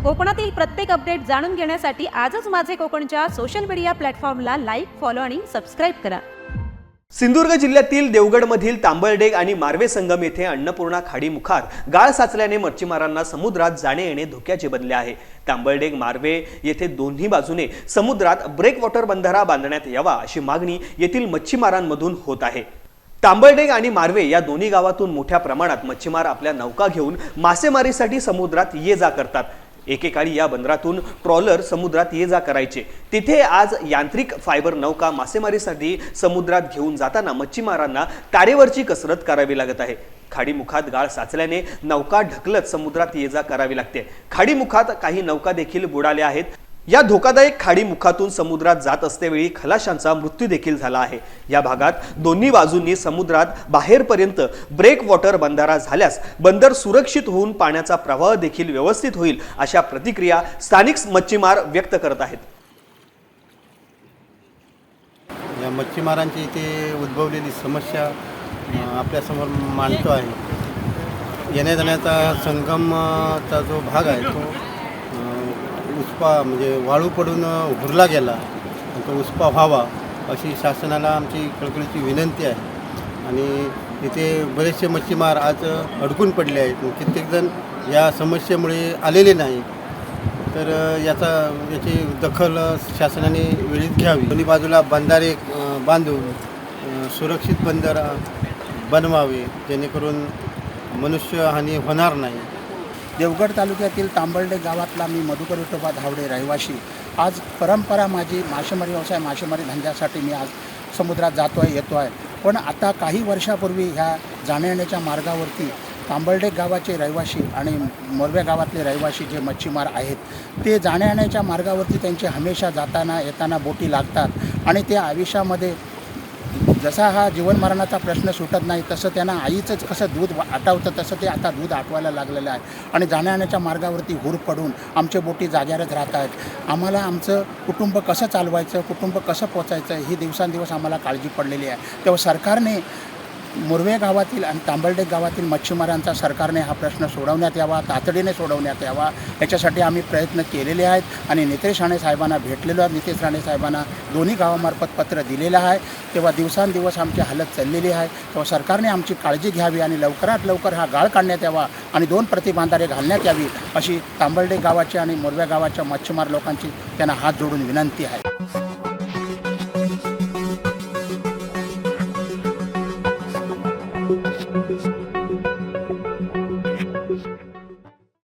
कोकणातील प्रत्येक अपडेट जाणून घेण्यासाठी आजच माझे कोकणच्या सोशल मीडिया प्लॅटफॉर्मला लाईक, फॉलो आणि सबस्क्राईब करा। सिंधुदुर्ग जिल्ह्यातील देवगडमधील तांबळडेग आणि मार्वे संगम येथे अन्नपूर्णा खाडीमुखात गाळ साचल्याने मच्छीमारांना समुद्रात जाणे येणे धोक्याचे बनले आहे। तांबळडेग मार्वे येथे दोन्ही बाजूने समुद्रात ब्रेकवॉटर बंधारा बांधण्यात यावा अशी मागणी येथील मच्छीमारांमधून होत आहे। तांबळडेग आणि मार्वे या दोन्ही गावातून मोठ्या प्रमाणात मच्छीमार आपल्या नौका घेऊन मासेमारीसाठी समुद्रात ये जा करतात। एकेकाळी या बंदरातून ट्रॉलर समुद्रात ये जा करायचे। तिथे आज यांत्रिक फायबर नौका मासेमारीसाठी समुद्रात घेऊन जाताना मच्छीमारांना तारेवरची कसरत करावी लागत आहे। खाडीमुखात गाळ साचल्याने नौका ढकलत समुद्रात ये जा करावी लागते। खाडीमुखात काही नौका देखील बुडाल्या आहेत। या धोकादायक खाडीमुखातून समुद्रात जात असतेवेळी खलाशांचा मृत्यू देखील झाला आहे। या भागात दोन्ही बाजूंनी समुद्रात बाहेरपर्यंत ब्रेक वॉटर बंधारा झाल्यास बंदर सुरक्षित होऊन पाण्याचा प्रवाह देखील व्यवस्थित होईल अशा प्रतिक्रिया स्थानिक मच्छीमार व्यक्त करत आहेत। या मच्छीमारांची इथे उद्भवलेली समस्या आपल्या समोर मांडतो आहे। येण्या जाण्याचा संगमचा जो भाग आहे तो उसपा म्हणजे वाळू पडून उरला गेला, तो उसपा व्हावा अशी शासनाला आमची कळकळीची विनंती आहे। आणि इथे बरेचसे मच्छीमार आज अडकून पडले आहेत। कित्येक जण या समस्येमुळे आलेले नाही, तर याची दखल शासनाने वेळीच घ्यावी। दोन्ही बाजूला बंधारे बांधून सुरक्षित बंदर बनवावे जेणेकरून मनुष्यहानी होणार नाही। देवगड तालुक्यातील तांबळडेग गावातला मी मधुकर विठोबा धावडे रहिवासी। आज परंपरा माझी मासेमारी व्यवसाय, मासेमारी धंद्यासाठी मी आज समुद्रात जातो आहे, येतो आहे। पण आता काही वर्षापूर्वी ह्या जाण्यायेण्याच्या मार्गावरती तांबळडेग गावाचे रहिवासी आणि मोरव्या गावातले रहिवासी जे मच्छीमार आहेत ते जाण्यायेण्याच्या मार्गावरती त्यांचे हमेशा जाताना येताना बोटी लागतात आणि ते आयुष्यामध्ये जसा हा जीवनमरणाचा प्रश्न सुटत नाही तसं त्यांना आईचं कसं दूध आटवतं तसं ते आता दूध आटवायला लागलेलं आहे। आणि जाण्यायेण्याच्या मार्गावरती हुर पडून आमचे बोटी जाग्यावरच राहत आहेत। आम्हाला आमचं कुटुंब कसं चालवायचं, कुटुंब कसं पोचायचं ही दिवसांदिवस आम्हाला काळजी पडलेली आहे। तेव्हा सरकारने मोरवे गावातील आणि तांबळडेग गावातील मच्छीमारांचा सरकारने हा प्रश्न सोडवण्यात यावा, तातडीने सोडवण्यात यावा, याच्यासाठी आम्ही प्रयत्न केलेले आहेत। आणि नितेश राणे साहेबांना भेटलेलो आहे। नितेश राणे साहेबांना दोन्ही गावामार्फत पत्र दिलेलं आहे। तेव्हा दिवसांदिवस आमची हालत चाललेली आहे। तेव्हा सरकारने आमची काळजी घ्यावी आणि लवकरात लवकर हा गाळ काढण्यात यावा आणि 2 प्रतिबंधारे घालण्यात यावी अशी तांबळडेग गावाची आणि मोरव्या गावाच्या मच्छीमार लोकांची त्यांना हात जोडून विनंती आहे।